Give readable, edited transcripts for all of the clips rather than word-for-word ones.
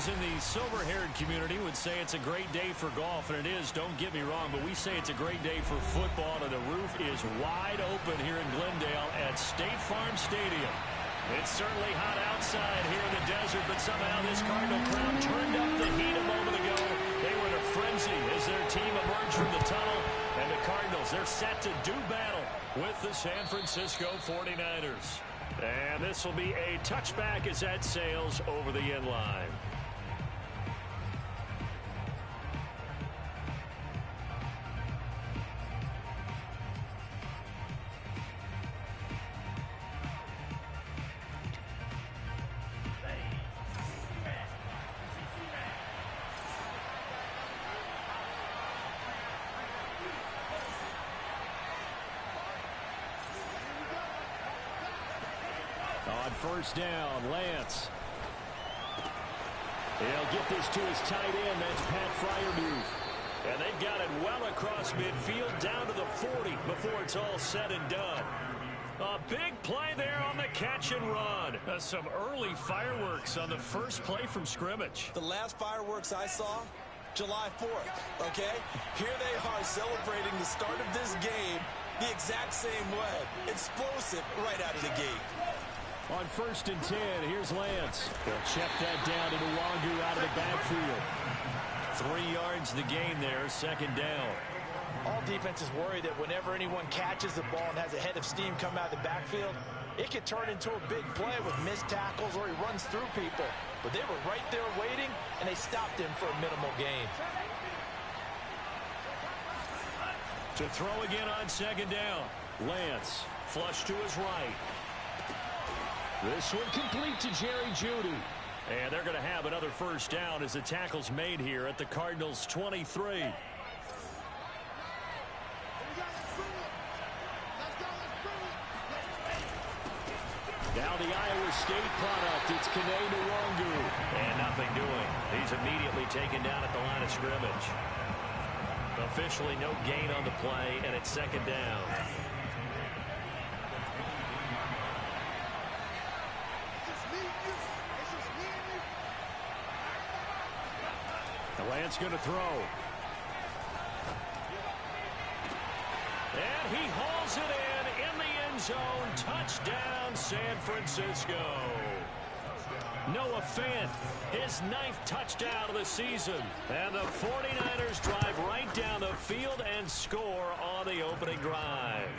In the silver-haired community would say it's a great day for golf, and it is, don't get me wrong, but we say it's a great day for football, and the roof is wide open here in Glendale at State Farm Stadium. It's certainly hot outside here in the desert, but somehow this Cardinal crowd turned up the heat a moment ago. They were in a frenzy as their team emerged from the tunnel, and the Cardinals, they're set to do battle with the San Francisco 49ers. And this will be a touchback as that sails over the end line. On first down, Lance. He'll get this to his tight end. That's Pat Freiermuth. And they've got it well across midfield down to the 40 before it's all said and done. A big play there on the catch and run. Some early fireworks on the first play from scrimmage. The last fireworks I saw, July 4th, okay? Here they are celebrating the start of this game the exact same way. Explosive right out of the gate. On first and 10, here's Lance. They'll check that down to Nwangu out of the backfield. 3 yards the gain there, second down. All defenses worry that whenever anyone catches the ball and has a head of steam come out of the backfield, it could turn into a big play with missed tackles or he runs through people. But they were right there waiting, and they stopped him for a minimal gain. To throw again on second down. Lance, flush to his right. This one complete to Jerry Jeudy. And they're going to have another first down as the tackle's made here at the Cardinals' 23. Now the Iowa State product, it's Kene Nwangu. And nothing doing. He's immediately taken down at the line of scrimmage. Officially no gain on the play, and it's second down. Lance going to throw. And he hauls it in the end zone. Touchdown, San Francisco. Noah Fant, his 9th touchdown of the season. And the 49ers drive right down the field and score on the opening drive.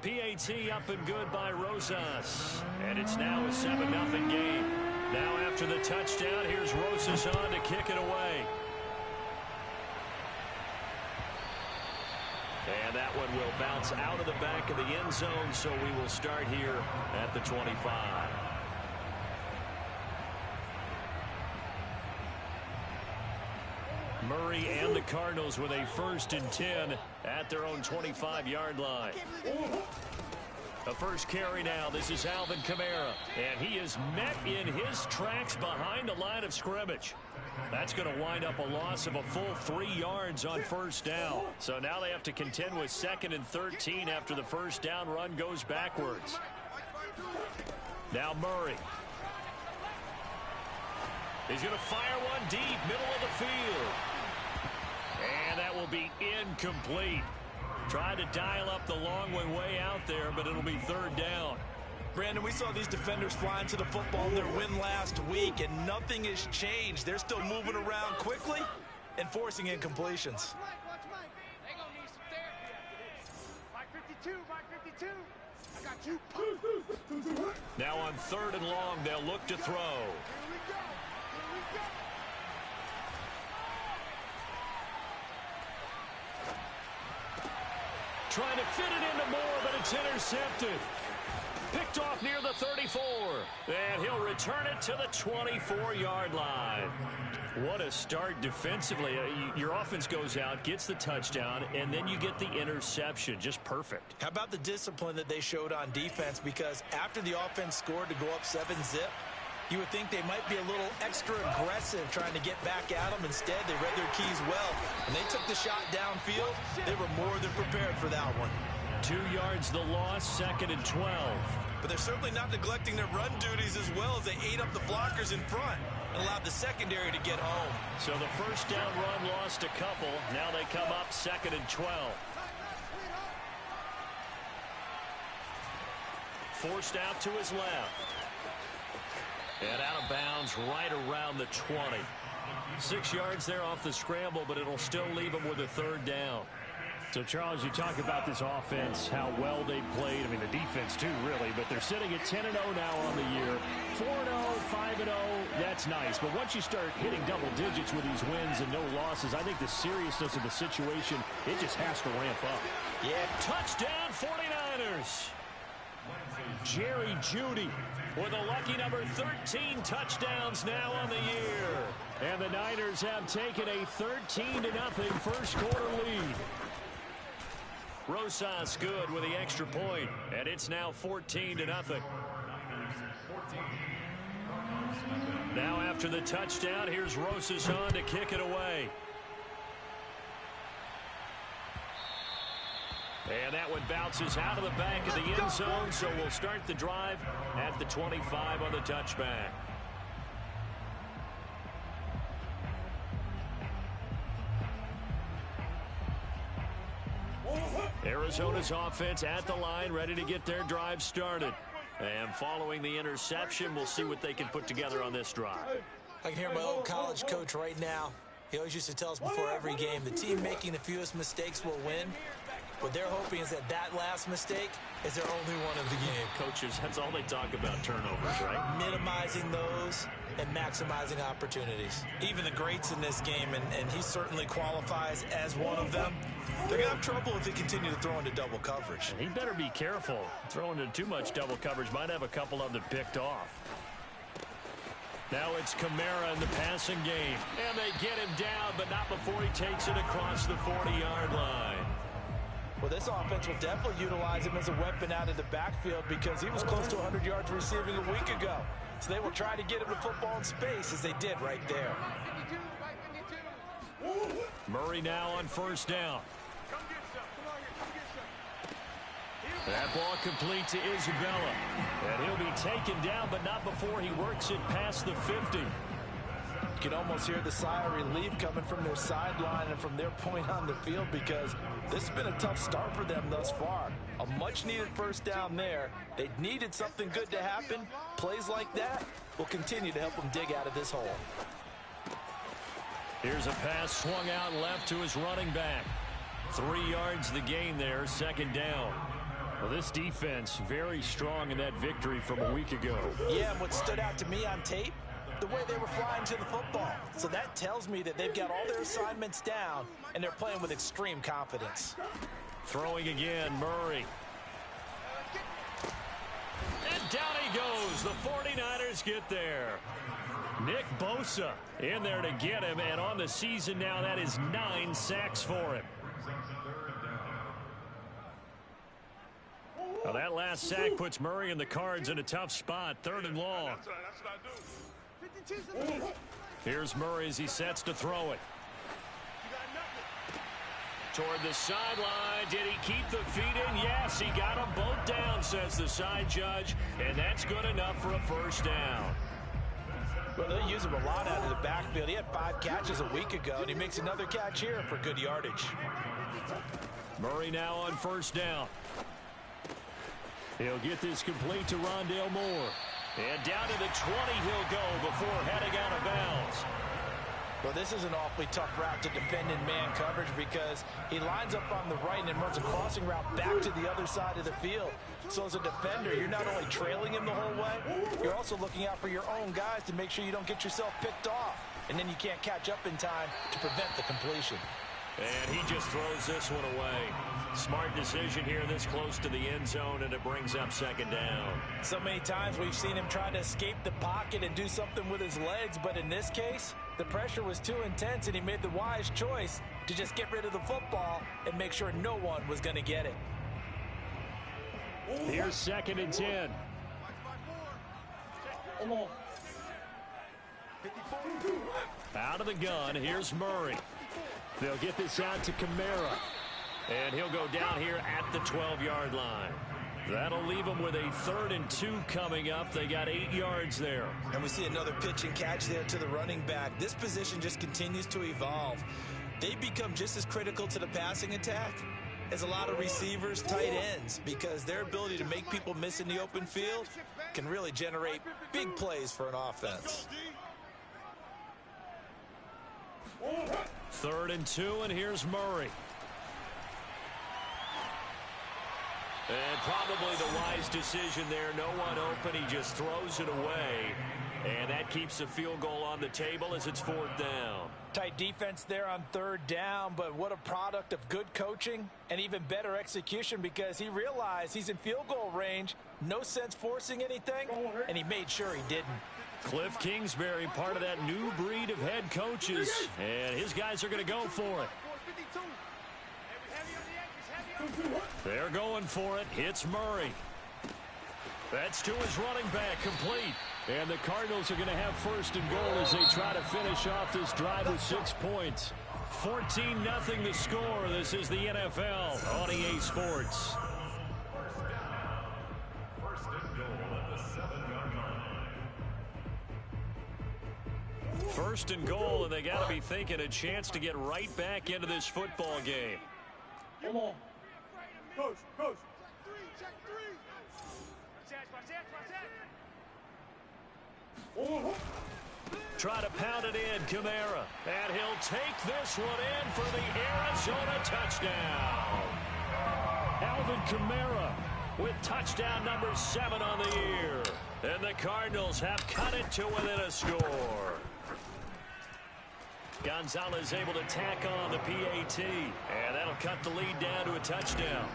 PAT up and good by Rosas. And it's now a 7-0 game. Now after the touchdown, here's Rosas on to kick it away. And that one will bounce out of the back of the end zone, so we will start here at the 25. Murray and the Cardinals with a 1st and 10 at their own 25-yard line. The first carry now. This is Alvin Kamara. And he is met in his tracks behind the line of scrimmage. That's going to wind up a loss of a full 3 yards on first down. So now they have to contend with 2nd and 13 after the first down run goes backwards. Now Murray. He's going to fire one deep, middle of the field. And that will be incomplete. Tried to dial up the long one way out there, but it'll be 3rd down. Brandon, we saw these defenders flying to the football in their win last week, and nothing has changed. They're still moving around quickly and forcing incompletions. Now on 3rd and long, they'll look to throw. Trying to fit it into Moore, but it's intercepted. Picked off near the 34. And he'll return it to the 24-yard line. What a start defensively. Your offense goes out, gets the touchdown, and then you get the interception. Just perfect. How about the discipline that they showed on defense? Because after the offense scored to go up 7-zip, you would think they might be a little extra aggressive trying to get back at them. Instead, they read their keys well. When they took the shot downfield, they were more than prepared for that one. 2 yards the loss, 2nd and 12. But they're certainly not neglecting their run duties as well as they ate up the blockers in front and allowed the secondary to get home. So the first down run lost a couple. Now they come up 2nd and 12. Forced out to his left. And out of bounds right around the 20. 6 yards there off the scramble, but it'll still leave him with a 3rd down. So, Charles, you talk about this offense, how well they played. I mean, the defense, too, really. But they're sitting at 10-0 now on the year. 4-0, 5-0, that's nice. But once you start hitting double digits with these wins and no losses, I think the seriousness of the situation, it just has to ramp up. Yeah. Touchdown, 49ers. Jerry Jeudy with a lucky number 13 touchdowns now on the year. And the Niners have taken a 13-0 first quarter lead. Rosas good with the extra point, and it's now 14-0. Now after the touchdown, here's Rosas on to kick it away. And that one bounces out of the back of the end zone, so we'll start the drive at the 25 on the touchback. Arizona's offense at the line, ready to get their drive started. And following the interception, we'll see what they can put together on this drive. I can hear my old college coach right now. He always used to tell us before every game, the team making the fewest mistakes will win. What they're hoping is that that last mistake is their only one of the game. Coaches, that's all they talk about, turnovers, right? Minimizing those and maximizing opportunities. Even the greats in this game, and he certainly qualifies as one of them, they're going to have trouble if they continue to throw into double coverage. And he better be careful. Throwing into too much double coverage might have a couple of them picked off. Now it's Kamara in the passing game. And they get him down, but not before he takes it across the 40-yard line. Well, this offense will definitely utilize him as a weapon out of the backfield because he was close to 100 yards receiving a week ago. So they will try to get him the football in space as they did right there. Murray now on first down. That ball complete to Isabella. And he'll be taken down, but not before he works it past the 50. You can almost hear the sigh of relief coming from their sideline and from their point on the field because this has been a tough start for them thus far. A much-needed first down there. They needed something good to happen. Plays like that will continue to help them dig out of this hole. Here's a pass swung out left to his running back. 3 yards the gain there, second down. Well, this defense very strong in that victory from a week ago. Yeah, and what stood out to me on tape, the way they were flying to the football. So that tells me that they've got all their assignments down, and they're playing with extreme confidence. Throwing again, Murray. And down he goes. The 49ers get there. Nick Bosa in there to get him, and on the season now, that is 9 sacks for him. Well, that last sack puts Murray and the Cards in a tough spot, 3rd and long. Here's Murray as he sets to throw it. Toward the sideline. Did he keep the feet in? Yes, he got them both down, says the side judge, and that's good enough for a first down. Well, they use him a lot out of the backfield. He had 5 catches a week ago, and he makes another catch here for good yardage. Murray now on first down. He'll get this complete to Rondale Moore. And down to the 20 he'll go before heading out of bounds. Well, this is an awfully tough route to defend in man coverage because he lines up on the right and then runs a crossing route back to the other side of the field. So as a defender, you're not only trailing him the whole way, you're also looking out for your own guys to make sure you don't get yourself picked off. And then you can't catch up in time to prevent the completion. And he just throws this one away. Smart decision here this close to the end zone, and it brings up second down. So many times we've seen him try to escape the pocket and do something with his legs, but in this case, the pressure was too intense, and he made the wise choice to just get rid of the football and make sure no one was going to get it. Here's 2nd and 10. Out of the gun, here's Murray. They'll get this out to Kamara. And he'll go down here at the 12-yard line. That'll leave them with a 3rd and 2 coming up. They got 8 yards there. And we see another pitch and catch there to the running back. This position just continues to evolve. They become just as critical to the passing attack as a lot of receivers, tight ends, because their ability to make people miss in the open field can really generate big plays for an offense. 3rd and 2, and here's Murray. And probably the wise decision there. No one open. He just throws it away. And that keeps the field goal on the table as it's 4th down. Tight defense there on 3rd down, but what a product of good coaching and even better execution because he realized he's in field goal range. No sense forcing anything, and he made sure he didn't. Cliff Kingsbury, part of that new breed of head coaches, and his guys are going to go for it. They're going for it. Hits Murray. That's to his running back, complete. And the Cardinals are going to have 1st and goal as they try to finish off this drive with 6 points. 14-0 the score. This is the NFL on EA Sports. 1st and goal, and they got to be thinking a chance to get right back into this football game. Come on. Coach. Try to pound it in, Kamara. And he'll take this one in for the Arizona touchdown. Alvin Kamara with touchdown number 7 on the year. And the Cardinals have cut it to within a score. Gonzalez able to tack on the PAT. And that'll cut the lead down to a touchdown.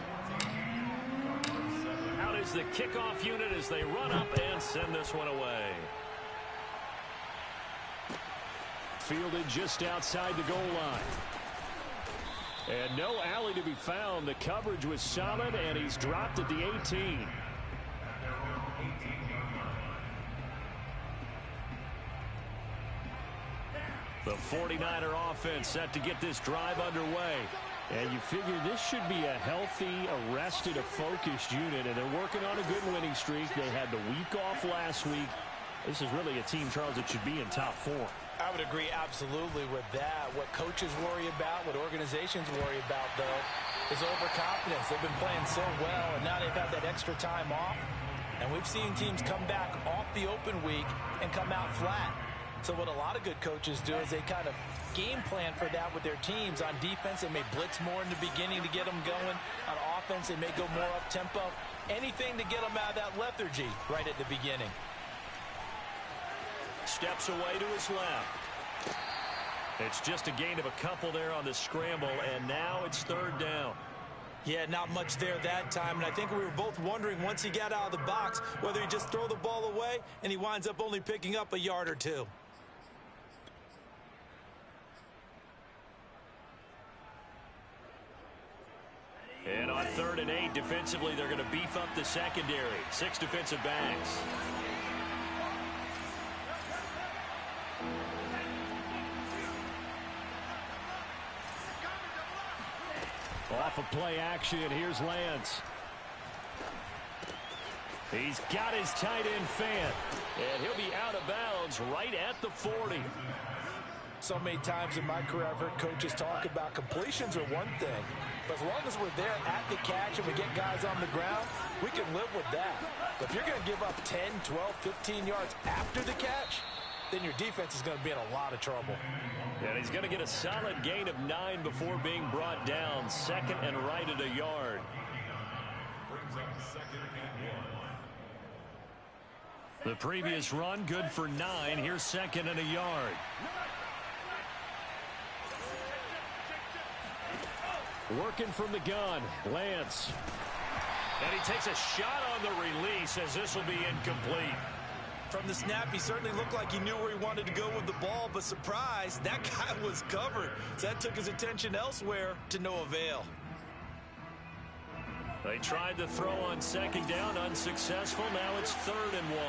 Out is the kickoff unit as they run up and send this one away. Fielded just outside the goal line. And no alley to be found. The coverage was solid, and he's dropped at the 18. The 49er offense set to get this drive underway. And you figure this should be a healthy, arrested, a focused unit, and they're working on a good winning streak. They had the week off last week. This is really a team, Charles, that should be in top 4. I would agree absolutely with that. What coaches worry about, what organizations worry about, though, is overconfidence. They've been playing so well, and now they've had that extra time off. And we've seen teams come back off the open week and come out flat. So what a lot of good coaches do is they kind of game plan for that with their teams. On defense, they may blitz more in the beginning to get them going. On offense, they may go more up-tempo. Anything to get them out of that lethargy right at the beginning. Steps away to his left. It's just a gain of a couple there on the scramble, and now it's 3rd down. Yeah, not much there that time, and I think we were both wondering once he got out of the box whether he just throw the ball away, and he winds up only picking up a yard or 2. And on 3rd and 8, defensively, they're going to beef up the secondary. 6 defensive backs. Off of play action, here's Lance. He's got his tight end Fant, and he'll be out of bounds right at the 40. So many times in my career, I've heard coaches talk about completions are one thing, but as long as we're there at the catch and we get guys on the ground, we can live with that. But if you're going to give up 10, 12, 15 yards after the catch, then your defense is going to be in a lot of trouble. And he's going to get a solid gain of 9 before being brought down. Second and right at a yard. The previous run, good for 9. Here's second and a yard. Working from the gun, Lance. And he takes a shot on the release as this will be incomplete. From the snap, he certainly looked like he knew where he wanted to go with the ball, but surprise, that guy was covered. So that took his attention elsewhere to no avail. They tried to throw on second down, unsuccessful. Now it's 3rd and 1.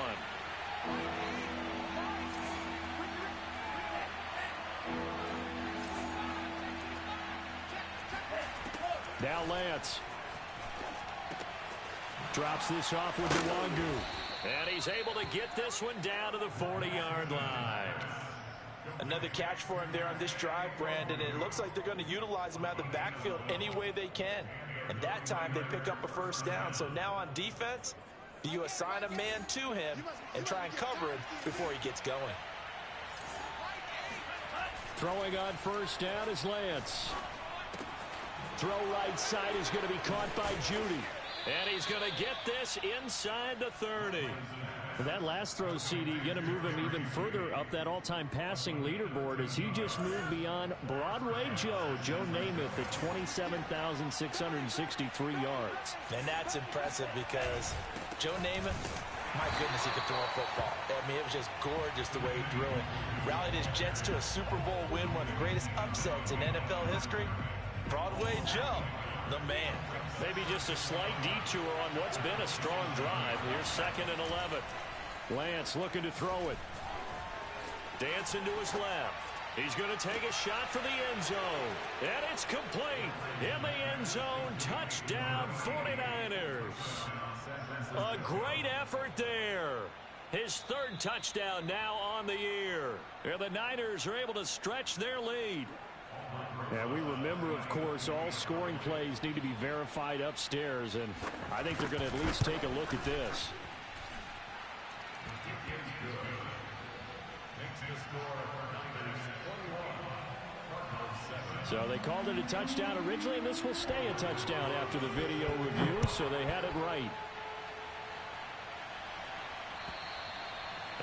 Now Lance drops this off with Nwangu. And he's able to get this one down to the 40-yard line. Another catch for him there on this drive, Brandon, and it looks like they're going to utilize him out of the backfield any way they can. And that time they pick up a first down. So now on defense, do you assign a man to him and try and cover him before he gets going? Throwing on first down is Lance. Throw right side is going to be caught by Judy. And he's going to get this inside the 30. That last throw, CD, going to move him even further up that all-time passing leaderboard as he just moved beyond Broadway Joe Namath at 27,663 yards. And that's impressive because Joe Namath, my goodness, he could throw a football. I mean, it was just gorgeous the way he threw it. Rallied his Jets to a Super Bowl win, one of the greatest upsets in NFL history. Broadway Joe, the man. Maybe just a slight detour on what's been a strong drive. Here's 2nd and 11. Lance looking to throw it. Dancing to his left. He's going to take a shot for the end zone. And it's complete. In the end zone, touchdown 49ers. A great effort there. His 3rd touchdown now on the year. And the Niners are able to stretch their lead. And we remember, of course, all scoring plays need to be verified upstairs, and I think they're going to at least take a look at this. So they called it a touchdown originally, and this will stay a touchdown after the video review, so they had it right.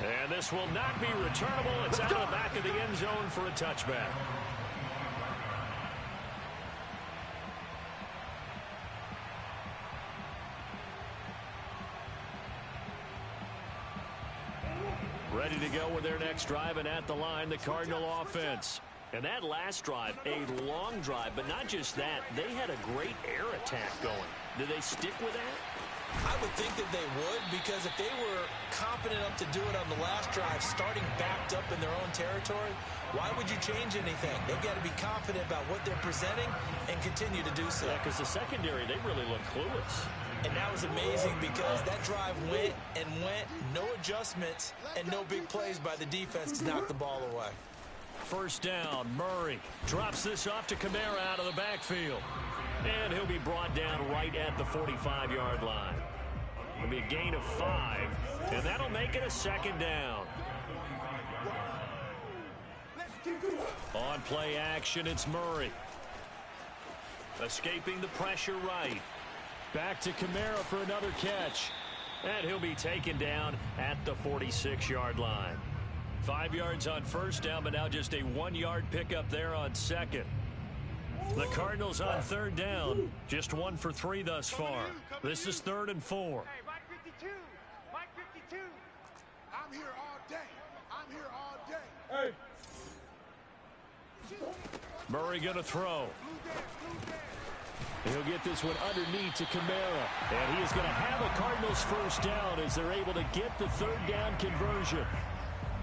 And this will not be returnable. It's out of the back of the end zone for a touchback. Ready to go with their next drive, and at the line, the Cardinal offense. And that last drive, a long drive, but not just that. They had a great air attack going. Do they stick with that? I would think that they would, because if they were confident enough to do it on the last drive, starting backed up in their own territory, why would you change anything? They've got to be confident about what they're presenting and continue to do so. Yeah, because the secondary, they really look clueless. And that was amazing because that drive went and went, no adjustments, and no big plays by the defense to knock the ball away. First down, Murray drops this off to Kamara out of the backfield. And he'll be brought down right at the 45-yard line. It'll be a gain of 5, and that'll make it a 2nd down. On play action, it's Murray. Escaping the pressure right. Back to Kamara for another catch. And he'll be taken down at the 46-yard line. 5 yards on first down, but now just a 1-yard pickup there on second. The Cardinals on 3rd down. Just 1 for 3 thus far. This is 3rd and 4. Hey, Mike 52. Mike 52. I'm here all day. I'm here all day. Hey. Murray going to throw. He'll get this one underneath to Kamara. And he is going to have a Cardinals first down as they're able to get the 3rd down conversion.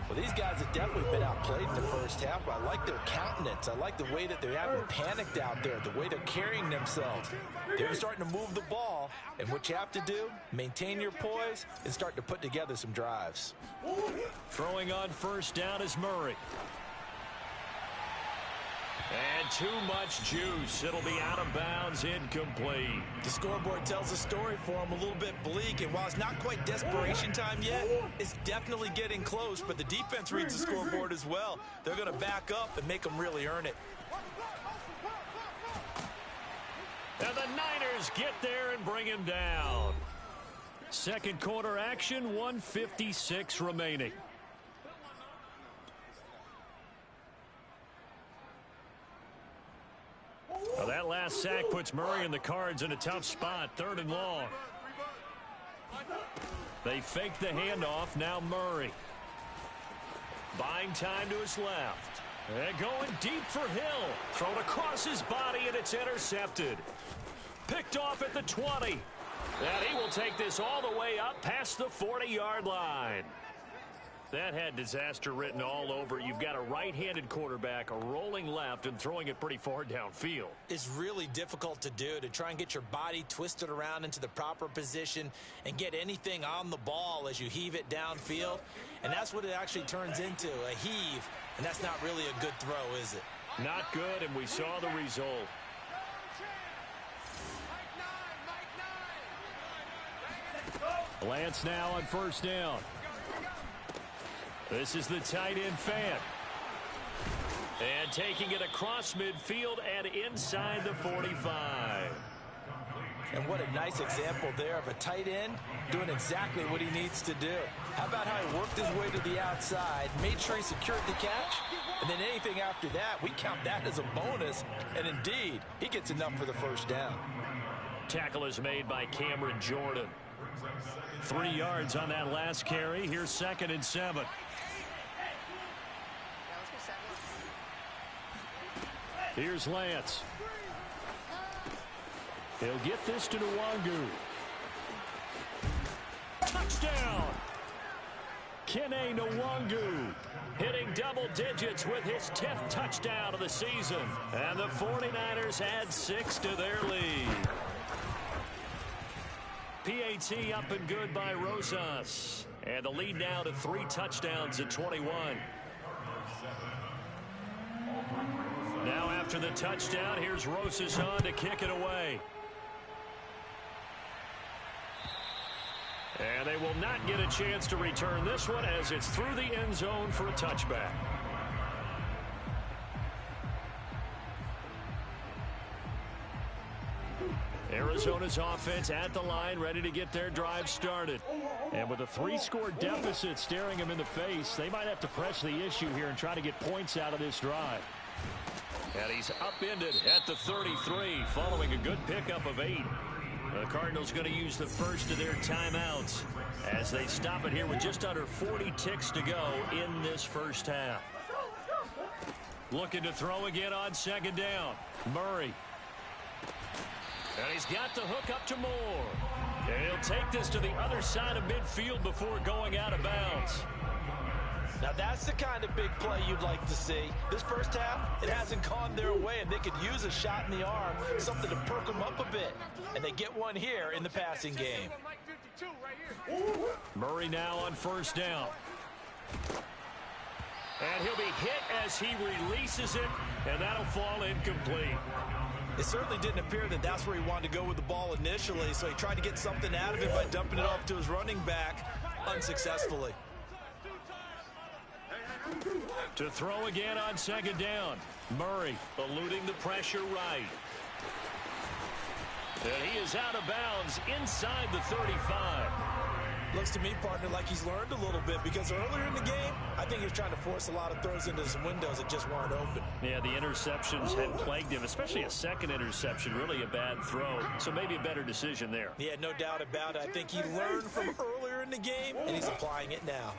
Well, these guys have definitely been outplayed in the first half, but I like their countenance. I like the way that they haven't panicked out there, the way they're carrying themselves. They're starting to move the ball, and what you have to do, maintain your poise and start to put together some drives. Throwing on first down is Murray. And too much juice. It'll be out of bounds, incomplete. The scoreboard tells a story for him, a little bit bleak, and while it's not quite desperation time yet, it's definitely getting close, but the defense reads the scoreboard as well. They're going to back up and make them really earn it. And the Niners get there and bring him down. Second quarter action, 1:56 remaining. Well, that last sack puts Murray and the Cards in a tough spot, 3rd and long. They fake the handoff, now Murray. Buying time to his left. And going deep for Hill. Thrown across his body, and it's intercepted. Picked off at the 20. And he will take this all the way up past the 40-yard line. That had disaster written all over. You've got a right-handed quarterback rolling left and throwing it pretty far downfield. It's really difficult to do, to try and get your body twisted around into the proper position and get anything on the ball as you heave it downfield. And that's what it actually turns into, a heave. And that's not really a good throw, is it? Not good, and we saw the result. Lance now on 1st down. This is the tight end Fant. And taking it across midfield and inside the 45. And what a nice example there of a tight end doing exactly what he needs to do. How about how he worked his way to the outside, made sure he secured the catch, and then anything after that, we count that as a bonus. And indeed, he gets enough for the 1st down. Tackle is made by Cameron Jordan. 3 yards on that last carry. Here's 2nd and 7. Here's Lance. He'll get this to Nwangu. Touchdown! Kene Nwangu hitting double digits with his 10th touchdown of the season. And the 49ers add 6 to their lead. PAT up and good by Rosas. And the lead now to 3 touchdowns at 21. Now after the touchdown, here's Rosas on to kick it away. And they will not get a chance to return this one as it's through the end zone for a touchback. Arizona's offense at the line, ready to get their drive started. And with a 3-score deficit staring them in the face, they might have to press the issue here and try to get points out of this drive. And he's upended at the 33 following a good pickup of 8. The Cardinals going to use the first of their timeouts as they stop it here with just under 40 ticks to go in this first half. Looking to throw again on 2nd down. Murray. And he's got the hook up to Moore. And he'll take this to the other side of midfield before going out of bounds. Now that's the kind of big play you'd like to see. This first half, it hasn't gone their way, and they could use a shot in the arm, something to perk them up a bit. And they get one here in the passing game. Murray now on 1st down. And he'll be hit as he releases it, and that'll fall incomplete. It certainly didn't appear that that's where he wanted to go with the ball initially, so he tried to get something out of it by dumping it off to his running back unsuccessfully. To throw again on 2nd down. Murray eluding the pressure right. And he is out of bounds inside the 35. Looks to me, partner, like he's learned a little bit because earlier in the game, I think he was trying to force a lot of throws into some windows that just weren't open. Yeah, the interceptions had plagued him, especially a second interception, really a bad throw. So maybe a better decision there. Yeah, no doubt about it. I think he learned from earlier in the game, and he's applying it now.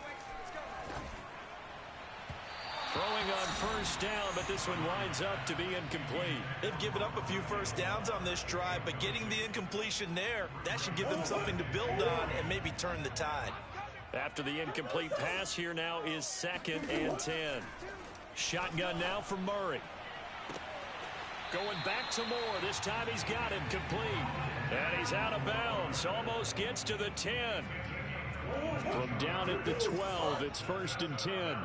Throwing on 1st down, but this one winds up to be incomplete. They've given up a few first downs on this drive, but getting the incompletion there, that should give them something to build on and maybe turn the tide. After the incomplete pass, here now is 2nd and 10. Shotgun now for Murray. Going back to Moore. This time he's got him complete. And he's out of bounds. Almost gets to the 10. From down at the 12, it's 1st and 10.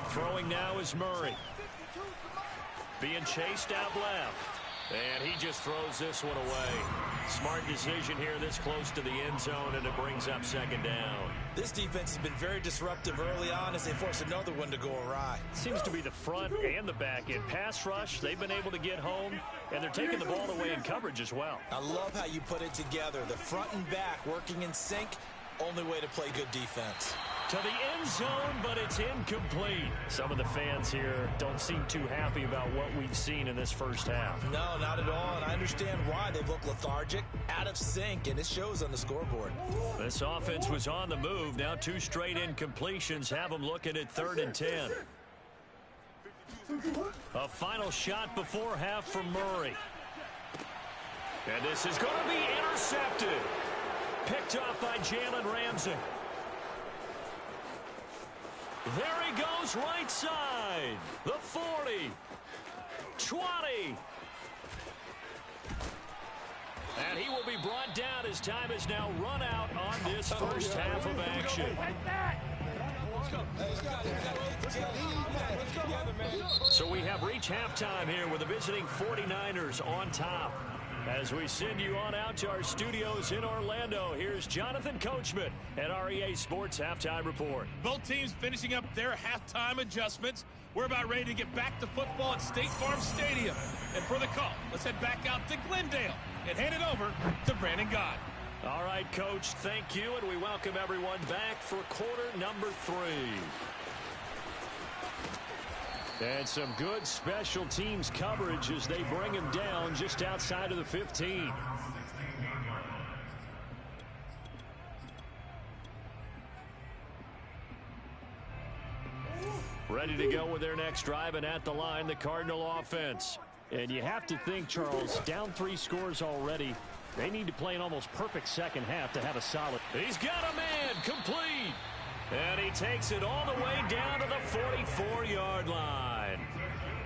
Throwing now is Murray. Being chased out left. And he just throws this one away. Smart decision here this close to the end zone, and it brings up second down. This defense has been very disruptive early on as they force another one to go awry. Seems to be the front and the back end. Pass rush, they've been able to get home, and they're taking the ball away in coverage as well. I love how you put it together. The front and back working in sync. Only way to play good defense. To the end zone, but it's incomplete. Some of the fans here don't seem too happy about what we've seen in this first half. No, not at all, and I understand why. They look lethargic, out of sync, and it shows on the scoreboard. This offense was on the move. Now 2 straight incompletions have them looking at 3rd and 10. A final shot before half from Murray. And this is going to be intercepted. Picked off by Jalen Ramsey. There he goes, right side. The 40. 20. And he will be brought down as time is now run out on this first half of action. So we have reached halftime here with the visiting 49ers on top. As we send you on out to our studios in Orlando, here's Jonathan Coachman at REA Sports Halftime Report. Both teams finishing up their halftime adjustments. We're about ready to get back to football at State Farm Stadium. And for the call, let's head back out to Glendale and hand it over to Brandon Gott. All right, Coach, thank you, and we welcome everyone back for quarter number 3. And some good special teams coverage as they bring him down just outside of the 15. Ready to go with their next drive, and at the line, the Cardinal offense. And you have to think, Charles, down 3 scores already. They need to play an almost perfect second half to have a solid. He's got a man, complete. And he takes it all the way down to the 44-yard line.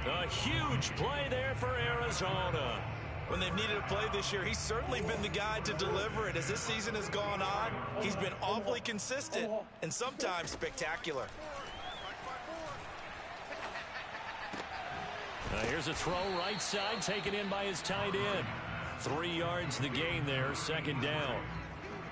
A huge play there for Arizona. When they've needed a play this year, he's certainly been the guy to deliver it. As this season has gone on, he's been awfully consistent and sometimes spectacular. Here's a throw right side taken in by his tight end. 3 yards the gain there, second down.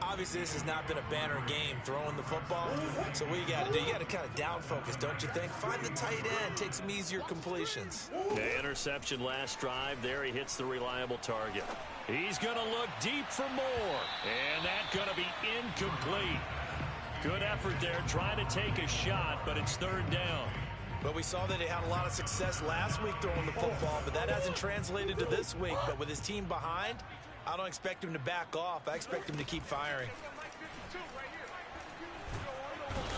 Obviously, this has not been a banner game throwing the football. So what you got to do, you got to kind of down focus, don't you think? Find the tight end, take some easier completions. The interception last drive. There he hits the reliable target. He's going to look deep for more. And that's going to be incomplete. Good effort there trying to take a shot, but it's 3rd down. But we saw that he had a lot of success last week throwing the football, but that hasn't translated to this week. But with his team behind, I don't expect him to back off. I expect him to keep firing.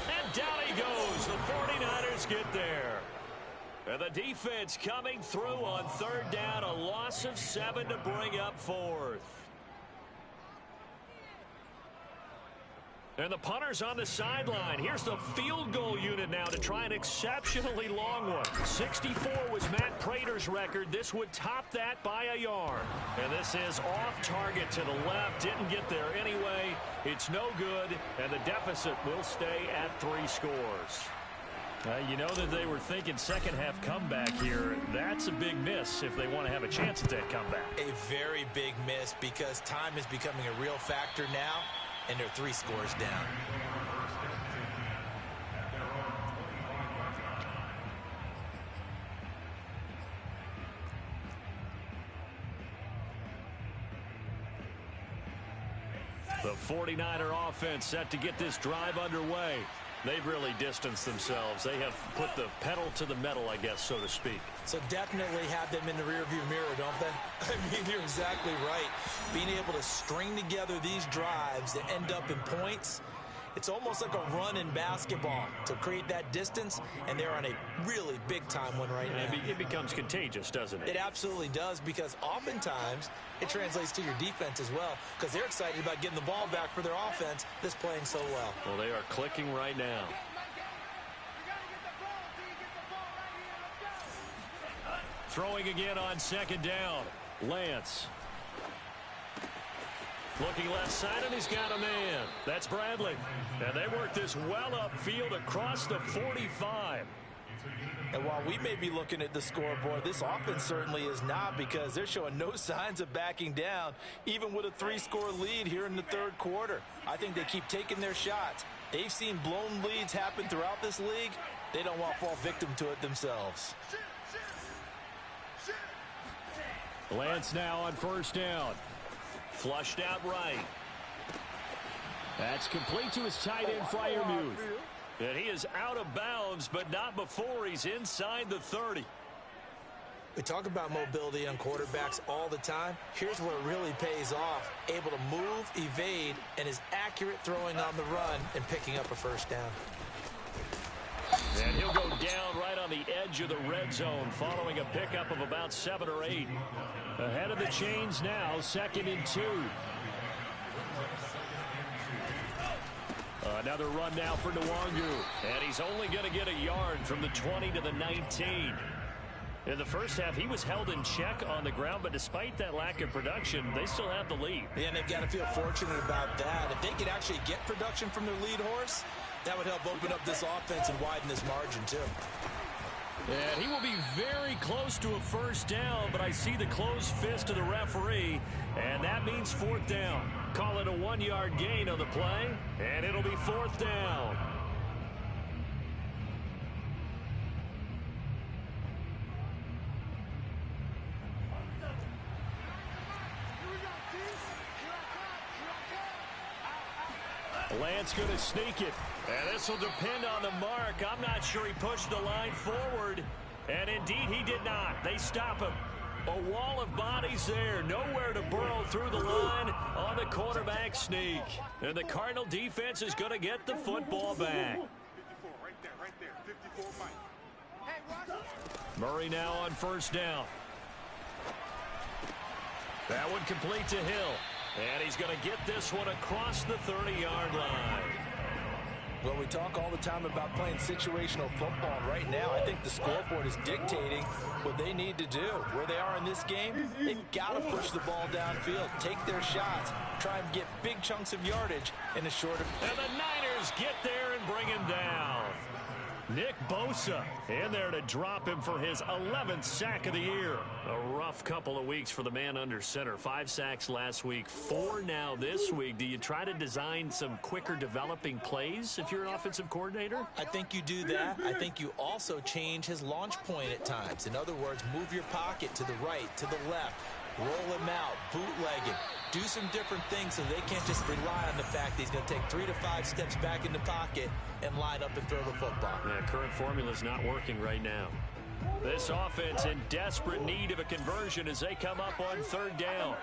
And down he goes. The 49ers get there. And the defense coming through on 3rd down. A loss of 7 to bring up 4th. And the punter's on the sideline. Here's the field goal unit now to try an exceptionally long one. 64 was Matt Prater's record. This would top that by a yard. And this is off target to the left. Didn't get there anyway. It's no good, and the deficit will stay at 3 scores. You know that they were thinking second half comeback here. That's a big miss if they want to have a chance at that comeback. A very big miss because time is becoming a real factor now. And they're 3 scores down. The 49er offense set to get this drive underway. They've really distanced themselves. They have put the pedal to the metal, I guess, so to speak. So definitely have them in the rearview mirror, don't they? I mean, you're exactly right. Being able to string together these drives that end up in points, it's almost like a run in basketball to create that distance, and they're on a really big-time one right now. It becomes contagious, doesn't it? It absolutely does, because oftentimes it translates to your defense as well, because they're excited about getting the ball back for their offense that's playing so well. Well, they are clicking right now. Throwing again on 2nd down. Lance. Looking left side, and he's got a man. That's Bradley. And they work this well upfield across the 45. And while we may be looking at the scoreboard, this offense certainly is not, because they're showing no signs of backing down, even with a 3-score lead here in the third quarter. I think they keep taking their shots. They've seen blown leads happen throughout this league. They don't want to fall victim to it themselves. Lance now on first down. Flushed out right. That's complete to his tight end, Freiermuth. And he is out of bounds, but not before he's inside the 30. We talk about mobility on quarterbacks all the time. Here's where it really pays off. Able to move, evade, and is accurate throwing on the run and picking up a first down. And he'll go down right on the edge of the red zone following a pickup of about 7 or 8. Ahead of the chains now, 2nd and 2. Another run now for Nwangu. And he's only going to get a yard from the 20 to the 19. In the first half, he was held in check on the ground, but despite that lack of production, they still have the lead. Yeah, and they've got to feel fortunate about that. If they could actually get production from their lead horse, that would help open up this offense and widen this margin, too. And he will be very close to a first down, but I see the closed fist of the referee, and that means 4th down. Call it a 1-yard gain on the play, and it'll be 4th down. Lance going to sneak it. And this will depend on the mark. I'm not sure he pushed the line forward. And indeed, he did not. They stop him. A wall of bodies there. Nowhere to burrow through the line on the quarterback sneak. And the Cardinal defense is going to get the football back. 54, right there. 54, Mike. Murray now on first down. That one complete to Hill. And he's going to get this one across the 30-yard line. Well, we talk all the time about playing situational football. Right now, I think the scoreboard is dictating what they need to do. Where they are in this game, they've got to push the ball downfield, take their shots, try and get big chunks of yardage in a shorter. And the Niners get there and bring him down. Nick Bosa in there to drop him for his 11th sack of the year. A rough couple of weeks for the man under center. 5 sacks last week, 4 now this week. Do you try to design some quicker developing plays if you're an offensive coordinator? I think you do that. I think you also change his launch point at times. In other words, move your pocket to the right, to the left. Roll him out, bootleg him. Do some different things so they can't just rely on the fact that he's going to take 3 to 5 steps back in the pocket and line up and throw the football. Yeah, current formula's not working right now. This offense in desperate need of a conversion as they come up on 3rd down.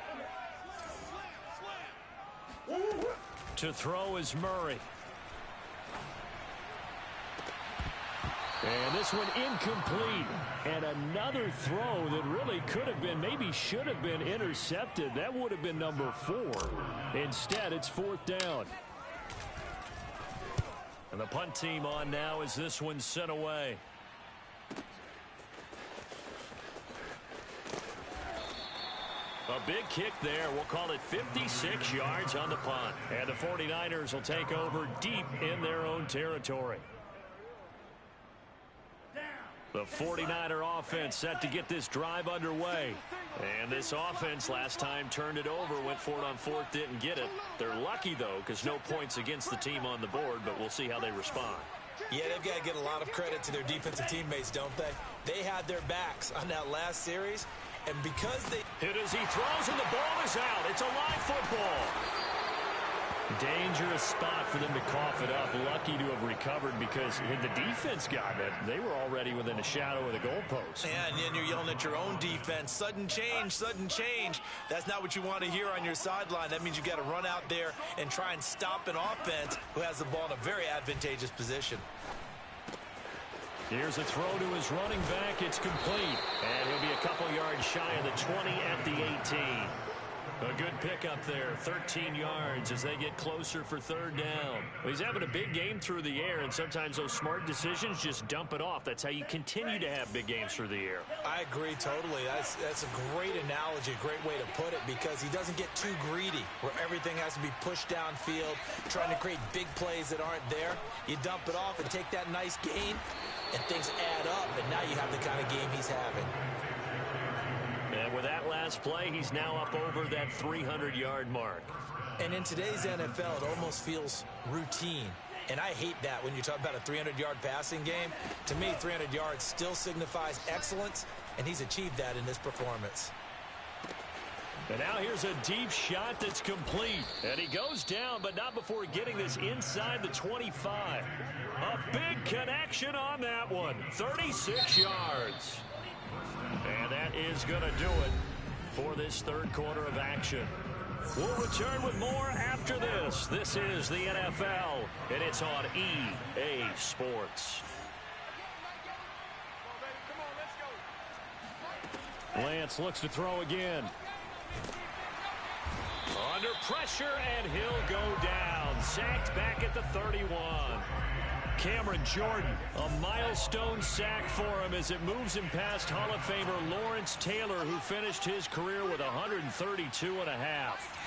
To throw is Murray. And this one incomplete. And another throw that really could have been, maybe should have been intercepted. That would have been number 4. Instead, it's 4th down. And the punt team on now as this one's sent away. A big kick there. We'll call it 56 yards on the punt. And the 49ers will take over deep in their own territory. The 49er offense set to get this drive underway. And this offense last time turned it over, went for it on 4th, didn't get it. They're lucky, though, because no points against the team on the board, but we'll see how they respond. Yeah, they've got to get a lot of credit to their defensive teammates, don't they? They had their backs on that last series, and because they... Hit as he throws, and the ball is out. It's a live football. Dangerous spot for them to cough it up. Lucky to have recovered because the defense got it. They were already within a shadow of the goalpost. Yeah, and you're yelling at your own defense. Sudden change, sudden change. That's not what you want to hear on your sideline. That means you got to run out there and try and stop an offense who has the ball in a very advantageous position. Here's a throw to his running back. It's complete. And he'll be a couple yards shy of the 20 at the 18. A good pickup there, 13 yards as they get closer for third down. He's having a big game through the air, and sometimes those smart decisions just dump it off. That's how you continue to have big games through the air. I agree totally. That's a great analogy, a great way to put it, because he doesn't get too greedy where everything has to be pushed downfield, trying to create big plays that aren't there. You dump it off and take that nice gain, and things add up, and now you have the kind of game he's having. And with that last play, he's now up over that 300-yard mark. And in today's NFL, it almost feels routine. And I hate that when you talk about a 300-yard passing game. To me, 300 yards still signifies excellence, and he's achieved that in this performance. And now here's a deep shot that's complete. And he goes down, but not before getting this inside the 25. A big connection on that one. 36 yards. And that is going to do it for this third quarter of action. We'll return with more after this. This is the NFL, and it's on EA Sports. Lance looks to throw again. Under pressure, and he'll go down. Sacked back at the 31. Cameron Jordan, a milestone sack for him as it moves him past Hall of Famer Lawrence Taylor, who finished his career with 132 and a half.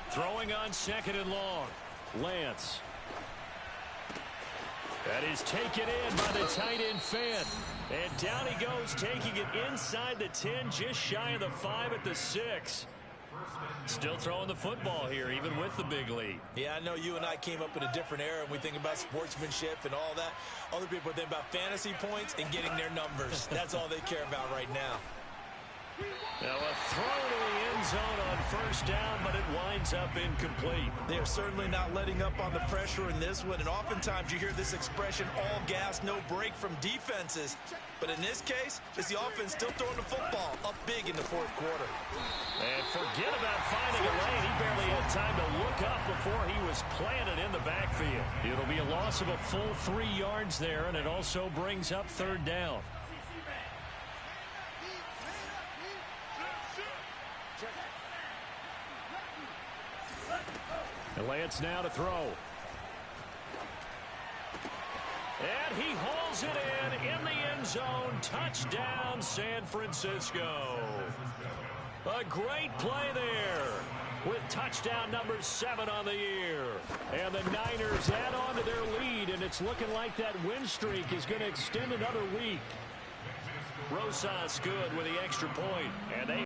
Throwing on second and long. Lance. That is taken in by the tight end Fant. And down he goes, taking it inside the 10, just shy of the 5 at the 6. Still throwing the football here, even with the big lead. Yeah, I know you and I came up in a different era, and we think about sportsmanship and all that. Other people think about fantasy points and getting their numbers. That's all they care about right now. Now a throw to the end zone on first down, but it winds up incomplete. They are certainly not letting up on the pressure in this one, and oftentimes you hear this expression, all gas, no break from defenses. But in this case, it's the offense still throwing the football up big in the fourth quarter. And forget about finding a lane. He barely had time to look up before he was planted in the backfield. It'll be a loss of a full 3 yards there, and it also brings up third down. Lance now to throw. And he hauls it in the end zone. Touchdown, San Francisco. A great play there with touchdown number 7 on the year. And the Niners add on to their lead, and it's looking like that win streak is going to extend another week. Rosas good with the extra point, and they